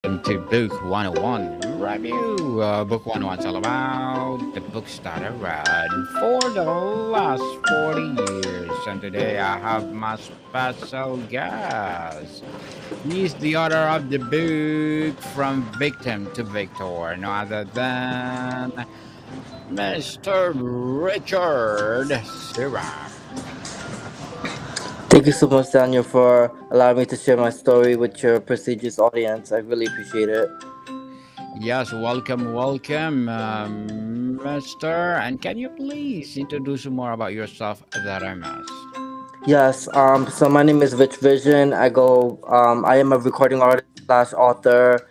welcome to Book 101 Review. Book 101 is all about the books that I read for the last 40 years. And today I have my special guest. He's the author of the book From Victim to Victor, no other than Mr. Richard Seeram. Thank you so much, Daniel, for allowing me to share my story with your prestigious audience. I really appreciate it. Yes, welcome, Mister. And can you please introduce more about yourself that I missed? Yes, so my name is Rich Vision. I am a recording artist slash author,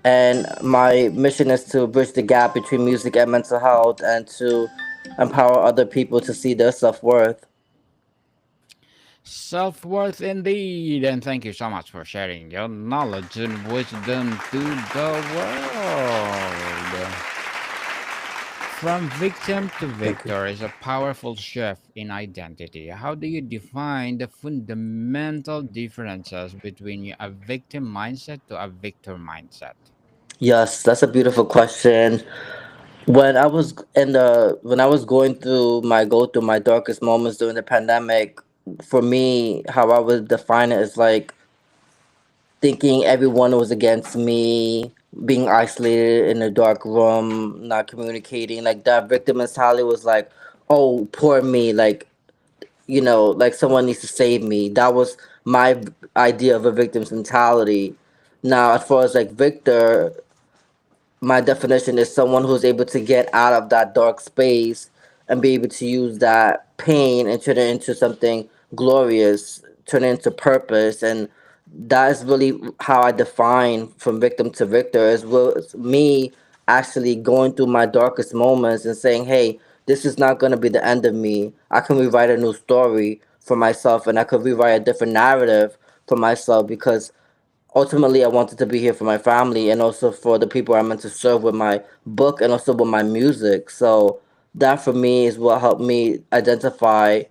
and my mission is to bridge the gap between music and mental health and to empower other people to see their self worth. Self worth indeed. And thank you so much for sharing your knowledge and wisdom to the world. From victim to Thank you. victor is a powerful shift in identity. How do you define the fundamental differences between a victim mindset to a victor mindset? Yes, that's a beautiful question. When I was going through my darkest moments during the pandemic, for me, how I would define it is like thinking everyone was against me, being isolated in a dark room, not communicating. Like that victim mentality was like, oh, poor me. Like someone needs to save me. That was my idea of a victim's mentality. Now, as far as like Victor, my definition is someone who's able to get out of that dark space and be able to use that pain and turn it into something glorious, turn it into purpose. And that is really how I define from victim to victor, is was me actually going through my darkest moments and saying, hey, this is not going to be the end of me. I can rewrite a new story for myself, and I could rewrite a different narrative for myself, because ultimately I wanted to be here for my family and also for the people I'm meant to serve with my book and also with my music. So that for me is what helped me identify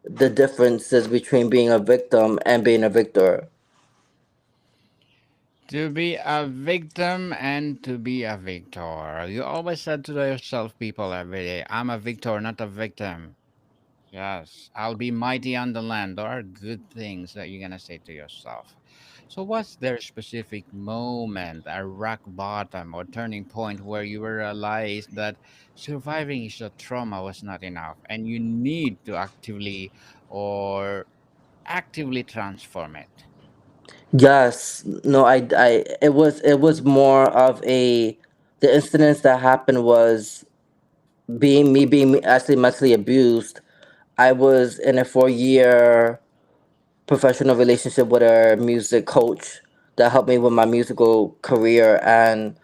the differences between being a victim and being a victor. To be a victim and to be a victor. You always said to yourself, people every day, I'm a victor, not a victim. Yes, I'll be mighty on the land. There are good things that you're gonna say to yourself. So, was there a specific moment, a rock bottom or turning point where you realized that surviving is a trauma was not enough and you need to or actively transform it? Yes, no, it was more of a, the incidents that happened was being actually mentally abused. I was in a 4 year professional relationship with a music coach that helped me with my musical career. And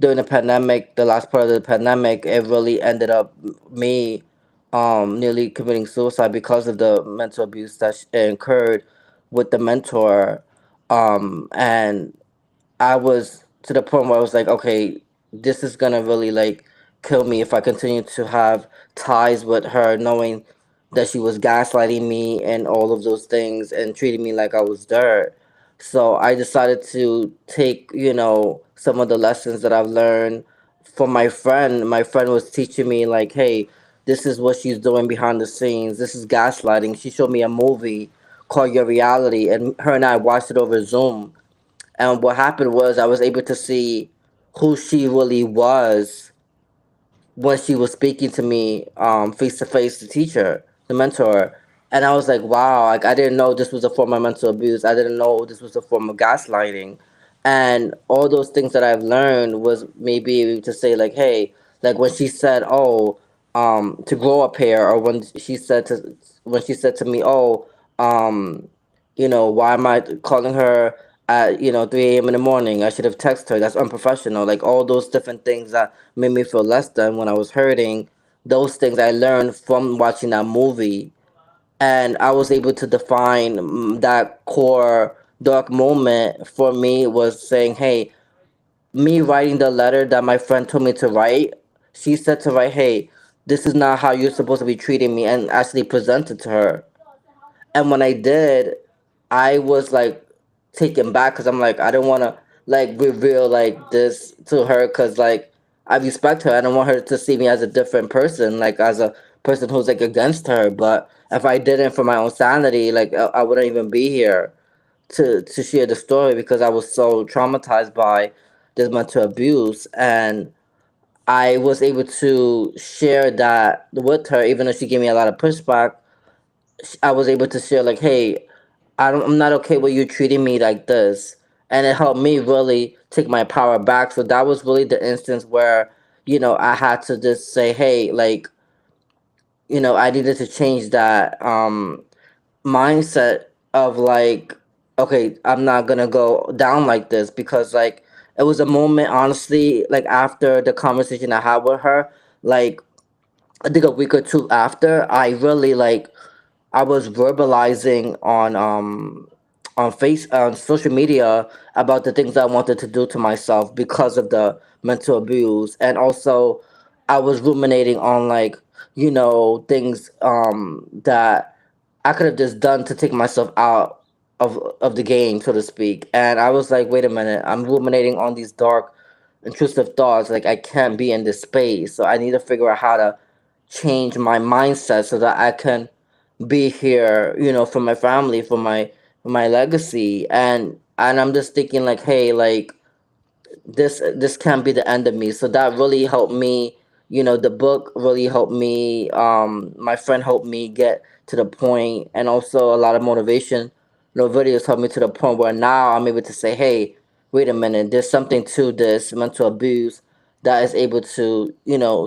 during the pandemic, the last part of the pandemic, it really ended up me nearly committing suicide because of the mental abuse that incurred with the mentor. And I was to the point where I was like, okay, this is gonna really like kill me if I continue to have ties with her, knowing that she was gaslighting me and all of those things and treating me like I was dirt. So I decided to take, some of the lessons that I've learned from my friend. My friend was teaching me like, hey, this is what she's doing behind the scenes. This is gaslighting. She showed me a movie called Your Reality, and her and I watched it over Zoom. And what happened was I was able to see who she really was when she was speaking to me face to face, the teacher, the mentor. And I was like, wow, like I didn't know this was a form of mental abuse. I didn't know this was a form of gaslighting. And all those things that I've learned was maybe able to say like, hey, like when she said, oh, to grow up here, or when she said to me, oh, um, why am I calling her at 3 a.m. in the morning? I should have texted her. That's unprofessional. Like all those different things that made me feel less than when I was hurting. Those things I learned from watching that movie, and I was able to define that core dark moment for me was saying, "Hey, me writing the letter that my friend told me to write." She said to write, "Hey, this is not how you're supposed to be treating me," and actually present it to her. And when I did, I was like taken back because I'm like, I don't want to. like reveal like this to her, because like I respect her. I don't want her to see me as a different person, like as a person who's like against her. But if I didn't for my own sanity, like I wouldn't even be here to share the story, because I was so traumatized by this mental abuse. And I was able to share that with her, even though she gave me a lot of pushback. I was able to share like, hey, I'm not okay with you treating me like this, and it helped me really take my power back. So that was really the instance where I had to just say, hey, like I needed to change that mindset of like, okay, I'm not gonna go down like this, because like it was a moment, honestly, like after the conversation I had with her, like I think a week or two after, I really like I was verbalizing on social media about the things I wanted to do to myself because of the mental abuse. And also I was ruminating on like things that I could have just done to take myself out of the game, so to speak. And I was like, wait a minute, I'm ruminating on these dark intrusive thoughts. Like I can't be in this space, so I need to figure out how to change my mindset so that I can be here, for my family, for my legacy. And I'm just thinking like, hey, like this can't be the end of me. So that really helped me. The book really helped me. My friend helped me get to the point, and also a lot of motivation. Videos helped me to the point where now I'm able to say, hey, wait a minute, there's something to this mental abuse that is able to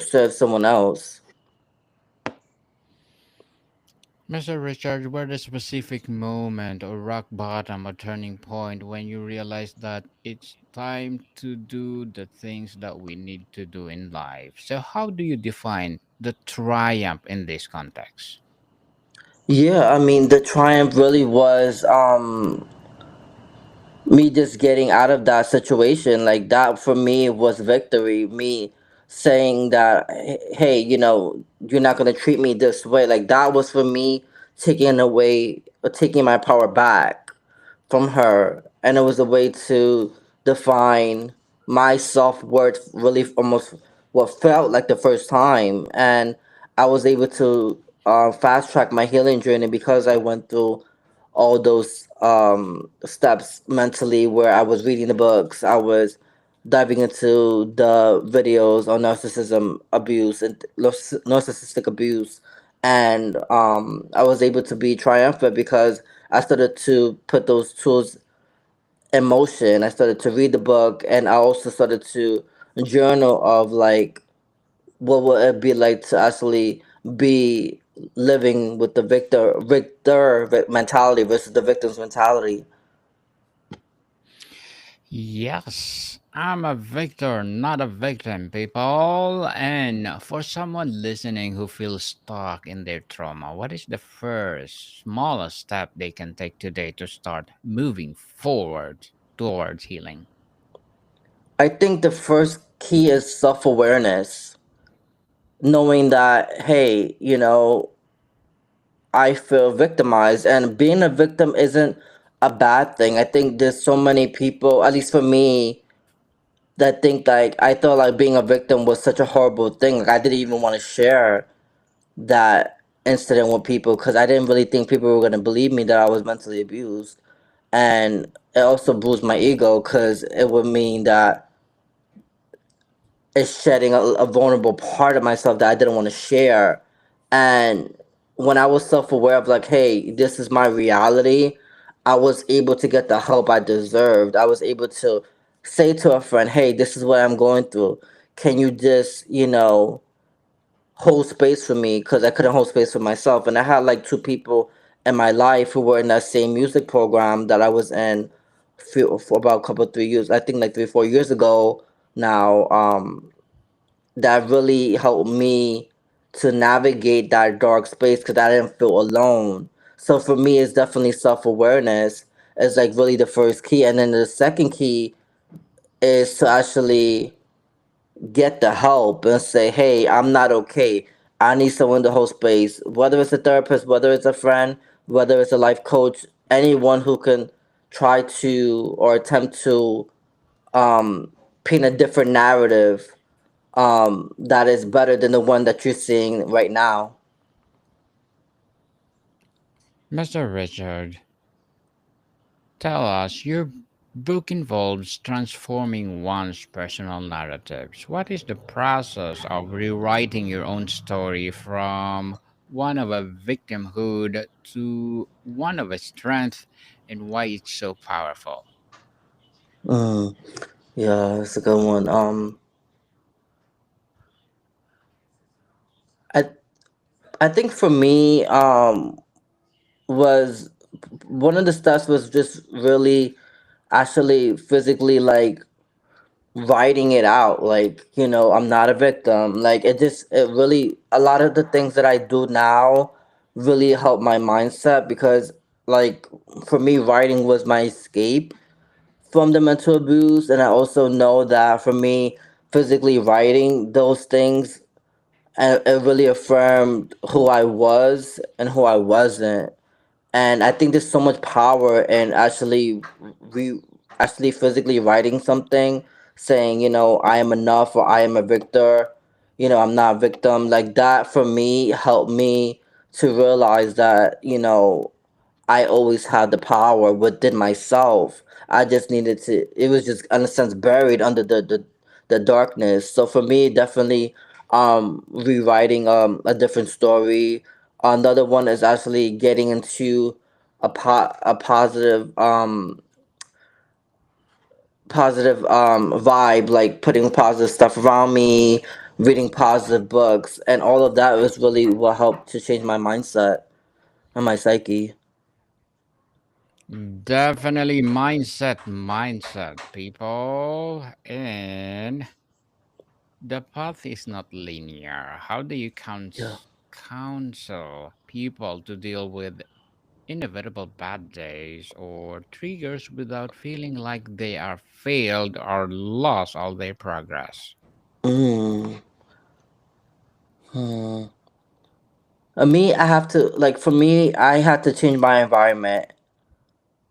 serve someone else. Mr. Richard, were the specific moment or rock bottom or turning point when you realized that it's time to do the things that we need to do in life? So, how do you define the triumph in this context? Yeah, I mean, the triumph really was me just getting out of that situation. Like that for me was victory. Me saying that, hey, you're not gonna treat me this way. Like that was for me taking away or taking my power back from her, and it was a way to define my self-worth, really almost what felt like the first time. And I was able to fast track my healing journey because I went through all those steps mentally, where I was reading the books, I was diving into the videos on narcissism abuse and narcissistic abuse. And I was able to be triumphant because I started to put those tools in motion. I started to read the book, and I also started to journal of like what would it be like to actually be living with the mentality versus the victim's mentality. Yes, I'm a victor, not a victim, people. And for someone listening who feels stuck in their trauma, what is the first, smallest step they can take today to start moving forward towards healing? I think the first key is self-awareness, knowing that, hey, I feel victimized, and being a victim isn't a bad thing. I think there's so many people, at least for me, that think like I thought like being a victim was such a horrible thing. Like I didn't even want to share that incident with people because I didn't really think people were going to believe me that I was mentally abused. And it also bruised my ego because it would mean that it's shedding a vulnerable part of myself that I didn't want to share. And when I was self aware of like, hey, this is my reality, I was able to get the help I deserved. I was able to say to a friend, hey, this is what I'm going through. Can you just, hold space for me? Because I couldn't hold space for myself. And I had like two people in my life who were in that same music program that I was in for about a couple 3 years. I think like 3 4 years ago now. That really helped me to navigate that dark space because I didn't feel alone. So for me, it's definitely self awareness is like really the first key, and then the second key is to actually get the help and say, "Hey, I'm not okay. I need someone to hold space." Whether it's a therapist, whether it's a friend, whether it's a life coach, anyone who can try to or attempt to um, paint a different narrative that is better than the one that you're seeing right now. Mr. Richard, tell us, your book involves transforming one's personal narratives. What is the process of rewriting your own story from one of a victimhood to one of a strength, and why it's so powerful? Mm, yeah, it's a good one. I I think for me, was one of the steps was just really actually physically like writing it out. Like, I'm not a victim. Like, it really, a lot of the things that I do now really help my mindset because, like, for me, writing was my escape from the mental abuse. And I also know that for me, physically writing those things, it really affirmed who I was and who I wasn't. And I think there's so much power in re actually physically writing something, saying, I am enough or I am a victor, I'm not a victim. Like that for me helped me to realize that, I always had the power within myself. I just needed to. It was just in a sense buried under the darkness. So for me, definitely, rewriting a different story. Another one is actually getting into a positive vibe, like putting positive stuff around me, reading positive books, and all of that was really what helped to change my mindset and my psyche. Definitely mindset, people. And the path is not linear. How do you Yeah. counsel people to deal with inevitable bad days or triggers without feeling like they are failed or lost all their progress? Mm. Hmm. Me, I have to like for me, I had to change my environment,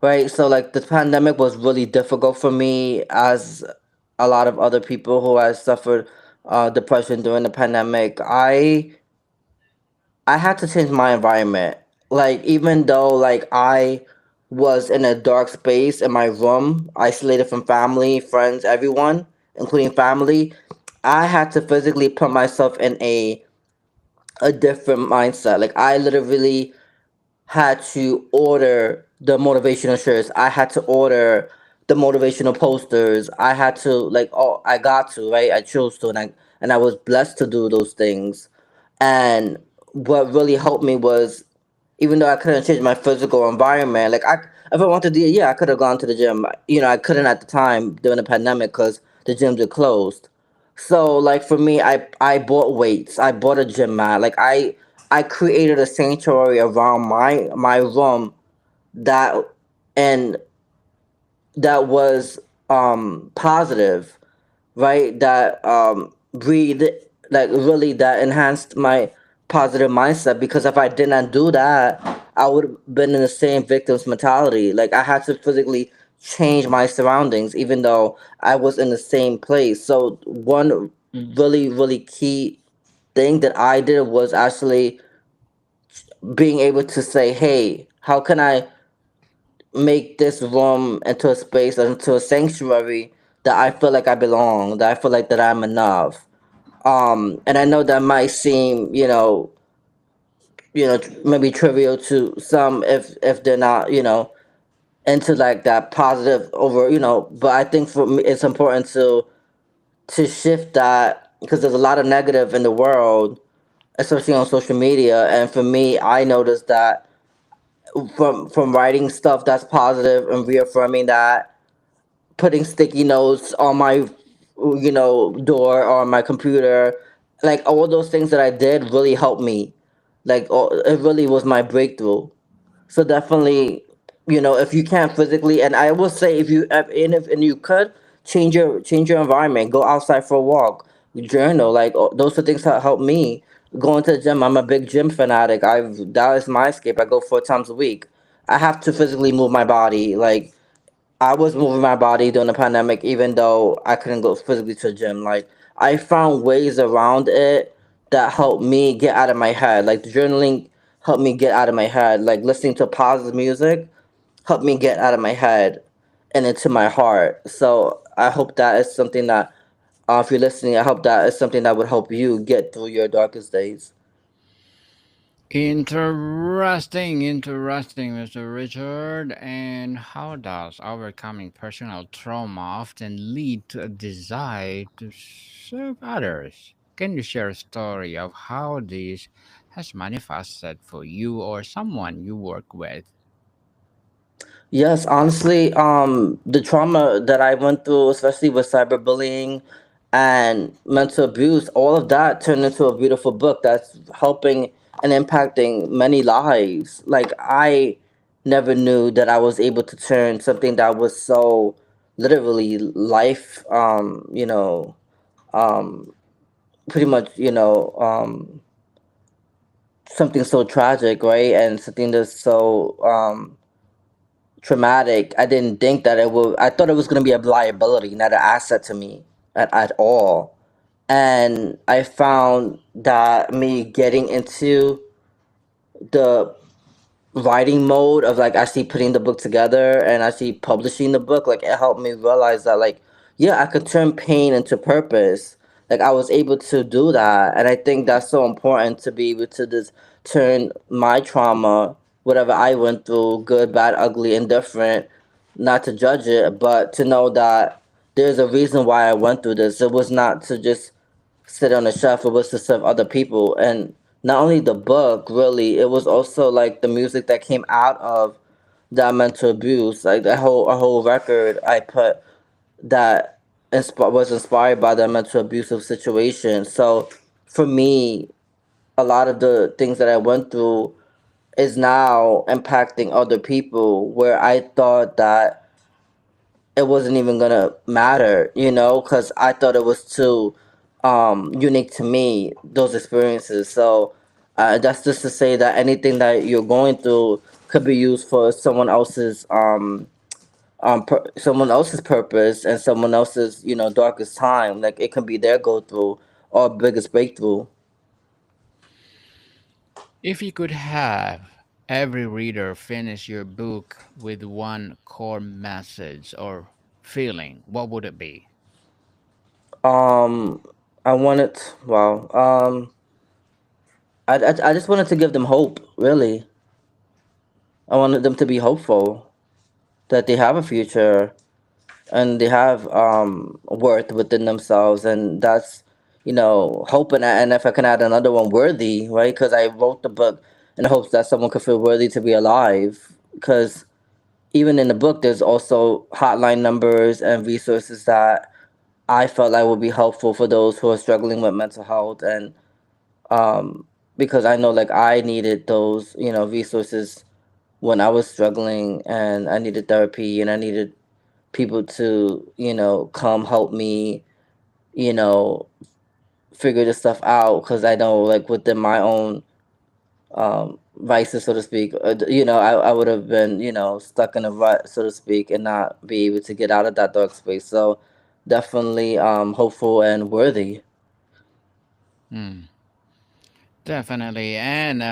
right? So like the pandemic was really difficult for me, as a lot of other people who has suffered depression during the pandemic. I had to change my environment. Like even though like I was in a dark space in my room, isolated from family, friends, everyone, including family, I had to physically put myself in a different mindset. Like I literally had to order the motivational shirts. I had to order the motivational posters. I had to like I got to, right? I chose to, and I was blessed to do those things. And what really helped me was, even though I couldn't change my physical environment, like if I wanted to, yeah, I could have gone to the gym. I couldn't at the time during the pandemic because the gyms were closed. So like for me, I bought weights. I bought a gym mat. Like I created a sanctuary around my room that and that was positive, right? That breathe, like really that enhanced my positive mindset. Because if I did not do that, I would have been in the same victim's mentality. Like I had to physically change my surroundings, even though I was in the same place. So one really key thing that I did was actually being able to say, "Hey, how can I make this room into a space, into a sanctuary that I feel like I belong, that I feel like that I'm enough." And I know that might seem, maybe trivial to some if they're not, into like that positive over, but I think for me it's important to shift that because there's a lot of negative in the world, especially on social media. And for me, I noticed that from writing stuff that's positive and reaffirming that, putting sticky notes on my door or on my computer, like all those things that I did really helped me. Like it really was my breakthrough. So definitely, if you can't physically, and I will say, if you could change your environment, go outside for a walk, journal, like those are things that help me. Going to the gym, I'm a big gym fanatic. That is my escape. I go 4 times a week. I have to physically move my body. Like I was moving my body during the pandemic, even though I couldn't go physically to the gym. Like I found ways around it that helped me get out of my head. Like journaling helped me get out of my head. Like listening to positive music helped me get out of my head and into my heart. So I hope that is something that, if you're listening, I hope that is something that would help you get through your darkest days. Interesting, Mr. Richard. And how does overcoming personal trauma often lead to a desire to serve others? Can you share a story of how this has manifested for you or someone you work with? Yes, honestly, the trauma that I went through, especially with cyberbullying and mental abuse, all of that turned into a beautiful book that's helping and impacting many lives. Like I never knew that I was able to turn something that was so literally life, um, pretty much, something so tragic, right? And something that's so traumatic. I didn't think that it would. I thought it was going to be a liability, not an asset to me at all. And I found that me getting into the writing mode of like actually putting the book together and actually publishing the book, like it helped me realize that like, yeah, I could turn pain into purpose. Like I was able to do that, and I think that's so important to be able to just turn my trauma, whatever I went through, good, bad, ugly, indifferent, not to judge it, but to know that there's a reason why I went through this. It was not to just sit on the shelf. It was to serve other people. And not only the book, really, it was also like the music that came out of that mental abuse. Like a whole record I put that was inspired by that mental abusive situation. So for me, a lot of the things that I went through is now impacting other people where I thought that it wasn't even gonna matter, because I thought it was too unique to me, those experiences. So that's just to say that anything that you're going through could be used for someone else's purpose and someone else's darkest time. Like it can be their go through or biggest breakthrough. If you could have every reader finish your book with one core message or feeling, what would it be? Um, I wanted, wow. I just wanted to give them hope. Really, I wanted them to be hopeful that they have a future and they have worth within themselves, and that's hoping. And if I can add another one, worthy, right? Because I wrote the book in hopes that someone could feel worthy to be alive. Because even in the book, there's also hotline numbers and resources that I felt like would be helpful for those who are struggling with mental health. And because I know like I needed those resources when I was struggling, and I needed therapy, and I needed people to come help me you know figure this stuff out, because I know like within my own vices, so to speak, I would have been stuck in a rut, so to speak, and not be able to get out of that dark space. So definitely hopeful and worthy. Hmm. Definitely. And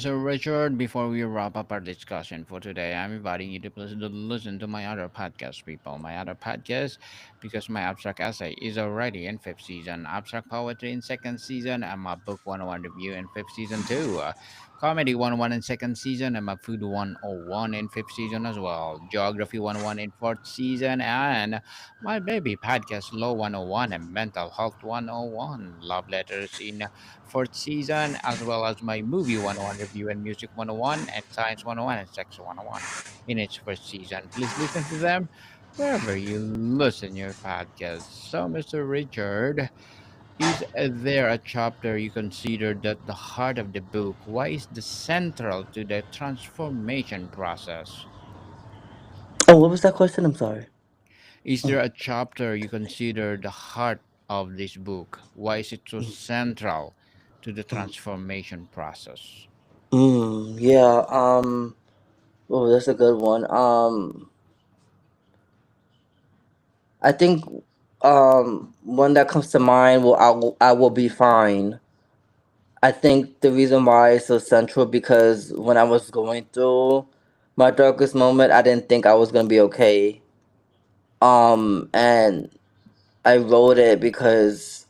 so Richard, before we wrap up our discussion for today, I'm inviting you to please to listen to my other podcast, people. My other podcast, because my abstract essay is already in fifth season, abstract poetry in second season, and my book 101 review in fifth season too. Comedy 101 in second season, and my food 101 in fifth season as well. Geography 101 in fourth season, and my baby podcast Law 101 and mental health 101. Love letters in fourth season, as well as my movie 101 review and music 101 and science 101 and sex 101 in its first season. Please listen to them wherever you listen your podcast. So, Mr. Richard, is there a chapter you consider that the heart of the book? Why is the central to the transformation process? Oh, what was that question? I'm sorry. Is there a chapter you consider the heart of this book? Why is it so central to the transformation process? Yeah. Oh, that's a good one. I think one that comes to mind will I will be fine. I think the reason why it's so central because when I was going through my darkest moment, I didn't think I was gonna be okay. And I wrote it because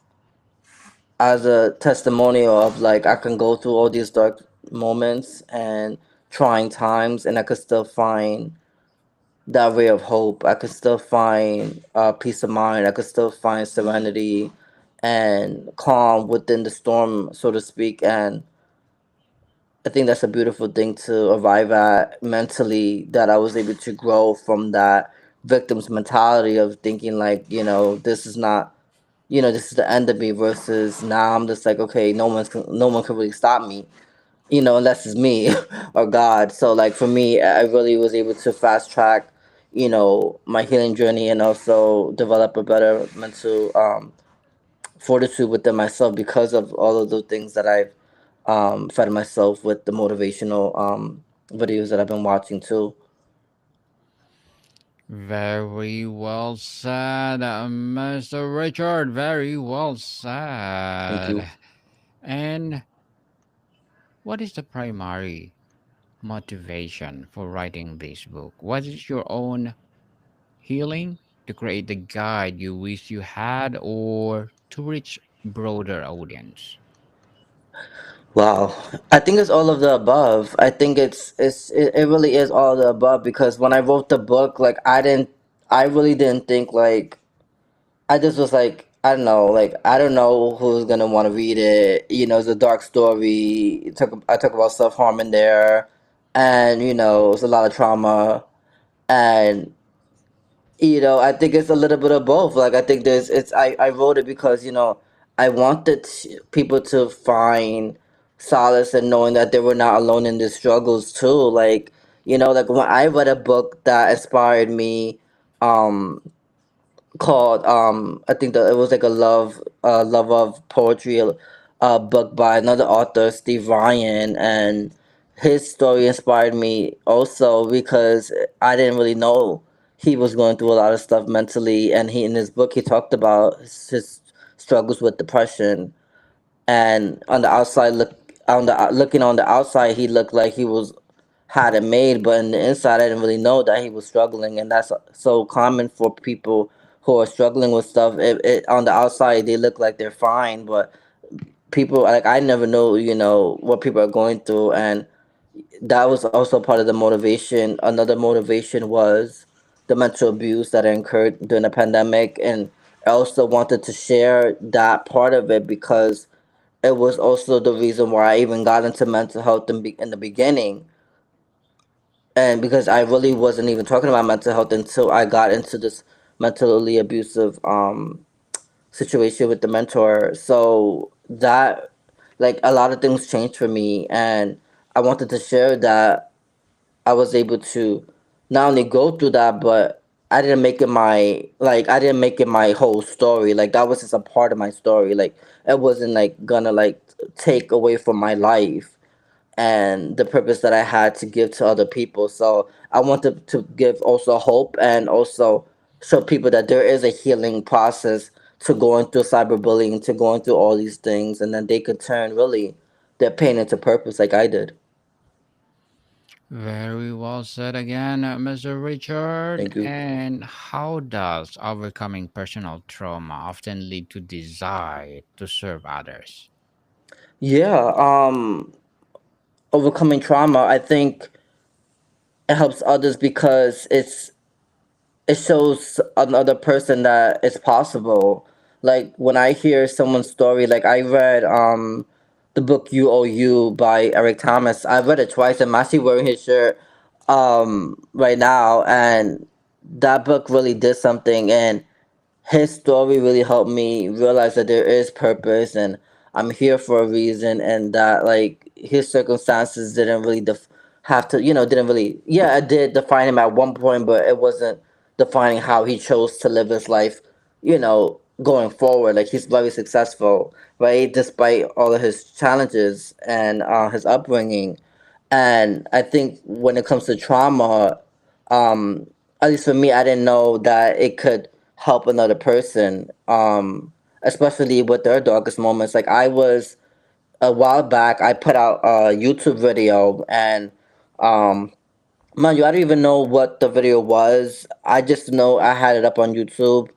as a testimonial of like I can go through all these dark moments and trying times, and I could still find that ray of hope. I could still find peace of mind. I could still find serenity and calm within the storm, so to speak. And I think that's a beautiful thing to arrive at mentally, that I was able to grow from that victim's mentality of thinking like, this is not, this is the end of me, versus now I'm just like, okay, no one can really stop me, unless it's me or God. So like for me, I really was able to fast track, my healing journey, and also develop a better mental fortitude within myself because of all of the things that I've fed myself with the motivational videos that I've been watching too. Very well said, Mr. Richard. Very well Thank said. you. And what is the primary motivation for writing this book? Was it your own healing to create the guide you wish you had, or to reach broader audience? Wow, I think it's all of the above. I think it really is all of the above because when I wrote the book, like I really didn't think like I just was like, I don't know, like I don't know who's gonna want to read it. It's a dark story. I talk about self harm in there, and it's a lot of trauma, and I think it's a little bit of both. Like I think I wrote it because I wanted people to find solace in knowing that they were not alone in their struggles too. Like like when I read a book that inspired me, um called I think that it was like a love of poetry book by another author, Steve Ryan, and his story inspired me also because I didn't really know he was going through a lot of stuff mentally, and he in his book he talked about his struggles with depression, and on the outside looking on the outside he looked like he was had it made, but in the inside I didn't really know that he was struggling, and that's so common for people who are struggling with stuff. On the outside they look like they're fine, but people like I never know what people are going through, and that was also part of the motivation. Another motivation was the mental abuse that I incurred during the pandemic, and I also wanted to share that part of it because it was also the reason why I even got into mental health in the beginning. And because I really wasn't even talking about mental health until I got into this mentally abusive situation with the mentor. So that, like, a lot of things changed for me, and I wanted to share that I was able to not only go through that, but I didn't make it my whole story. Like that was just a part of my story. Like it wasn't like gonna like take away from my life and the purpose that I had to give to other people. So I wanted to give also hope and also show people that there is a healing process to going through cyberbullying, to going through all these things, and then they could turn really their pain into purpose like I did. Very well said again, Mr. Richard. Thank you. And how does overcoming personal trauma often lead to desire to serve others? Yeah, overcoming trauma, I think it helps others because it shows another person that it's possible. Like when I hear someone's story, like I read the book You Owe You by Eric Thomas. I read it twice. I'm actually wearing his shirt right now, and that book really did something. And his story really helped me realize that there is purpose and I'm here for a reason, and that like his circumstances didn't really have to, didn't really, yeah, it did define him at one point, but it wasn't defining how he chose to live his life, going forward. Like he's very successful, right, despite all of his challenges and his upbringing. And I think when it comes to trauma, um, at least for me, I didn't know that it could help another person, especially with their darkest moments. Like I was a while back, I put out a YouTube video, and um, mind you, I don't even know what the video was. I just know I had it up on YouTube.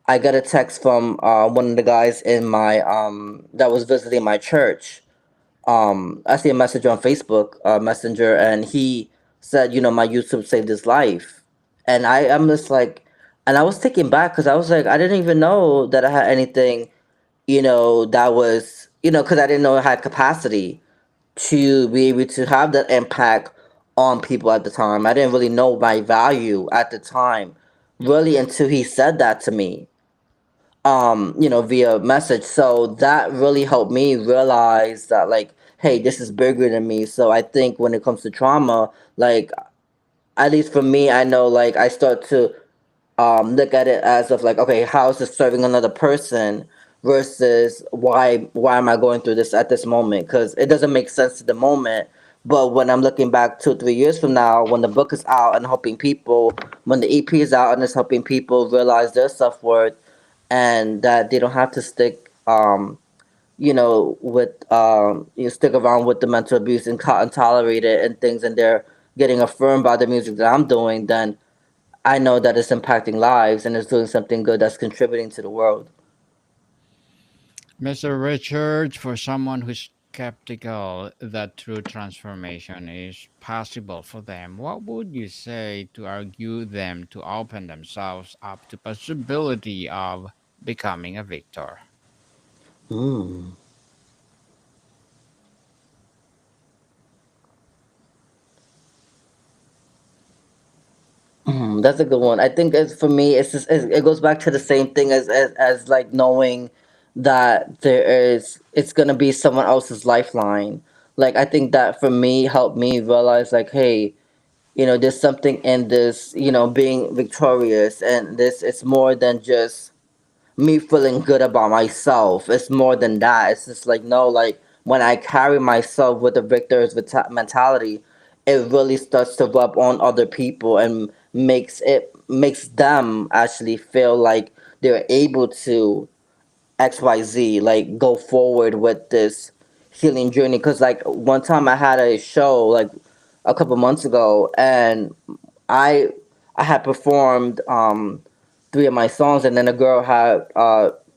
I got a text from one of the guys in my that was visiting my church. I see a message on Facebook Messenger, and he said, you know, my YouTube saved his life, and I'm just like, and I was taken back because I was like, I didn't even know that I had anything, you know, that was, you know, because I didn't know I had capacity to be able to have that impact on people at the time. I didn't really know my value at the time, really, until he said that to me, you know, via message. So that really helped me realize that, like, hey, this is bigger than me. So I think when it comes to trauma, like, at least for me, I know, like, I start to look at it as of like, okay, how is this serving another person versus why am I going through this at this moment? Because it doesn't make sense at the moment. But when I'm looking back 2 3 years from now, when the book is out and helping people, when the EP is out and it's helping people realize their self worth, and that they don't have to stick, you know, with you know, stick around with the mental abuse and, and tolerate it and things, and they're getting affirmed by the music that I'm doing, then I know that it's impacting lives and it's doing something good that's contributing to the world. Mr. Richard, for someone who's skeptical that true transformation is possible for them, what would you say to argue them to open themselves up to possibility of becoming a victor? Mm. That's a good one. I think it's for me. It's just it goes back to the same thing as like knowing that there is it's gonna be someone else's lifeline. Like I think that for me helped me realize like, hey, you know, there's something in this, you know, being victorious, and this it's more than just me feeling good about myself. It's more than that. It's just like, no, like when I carry myself with a victor's mentality, it really starts to rub on other people and makes them actually feel like they're able to XYZ, like go forward with this healing journey. Because like one time I had a show like a couple months ago, and I I had performed three of my songs, and then a girl had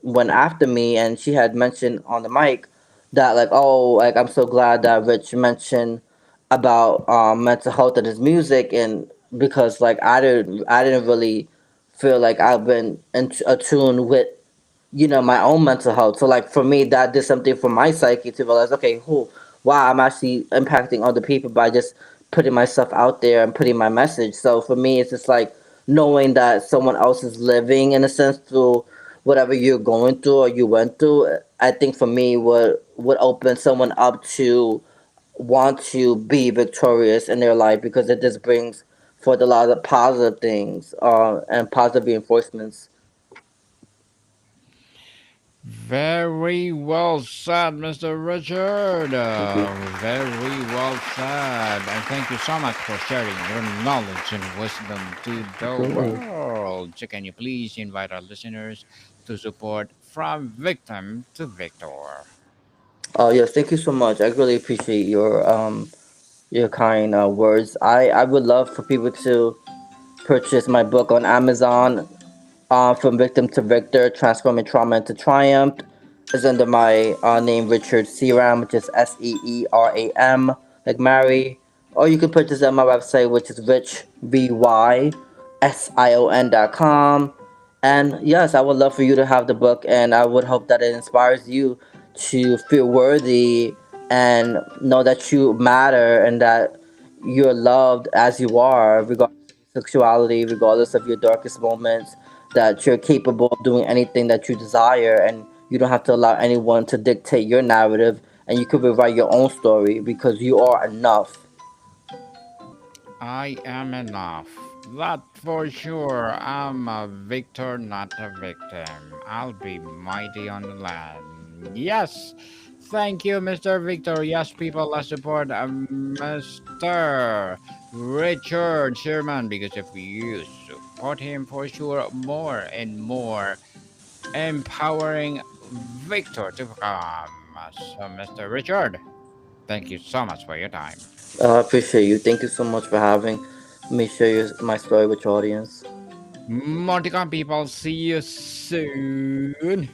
went after me, and she had mentioned on the mic that like, oh, like I'm so glad that Rich mentioned about mental health in his music, and because like I didn't really feel like I've been in attuned with, you know, my own mental health. So like for me, that did something for my psyche to realize, okay, who, wow, I'm actually impacting other people by just putting myself out there and putting my message. So for me, it's just like knowing that someone else is living in a sense through whatever you're going through or you went through. I think for me would open someone up to want to be victorious in their life, because it just brings forth a lot of positive things and positive reinforcements. Very well said, Mr. Richard. Thank you. Very well said. And thank you so much for sharing your knowledge and wisdom to the Absolutely. world. So, can you please invite our listeners to support From Victim to Victor? Oh yes, thank you so much. I really appreciate your kind words. I would love for people to purchase my book on Amazon, From Victim to Victor, Transforming Trauma into Triumph, is under my name Richard Seeram, which is Seeram, like Mary. Or you can purchase it on my website, which is richbysion.com. And yes, I would love for you to have the book, and I would hope that it inspires you to feel worthy and know that you matter and that you're loved as you are, regardless of your sexuality, regardless of your darkest moments, that you're capable of doing anything that you desire, and you don't have to allow anyone to dictate your narrative, and you can rewrite your own story because you are enough. I am enough. That for sure. I'm a victor, not a victim. I'll be mighty on the land. Yes. Thank you, Mr. Victor. Yes, people, let's support Mr. Richard Sherman, because if you support support him for sure. More and more empowering Victor to become. So, Mr. Richard, thank you so much for your time. I appreciate you. Thank you so much for having me share my story with your audience. Monticon people, see you soon.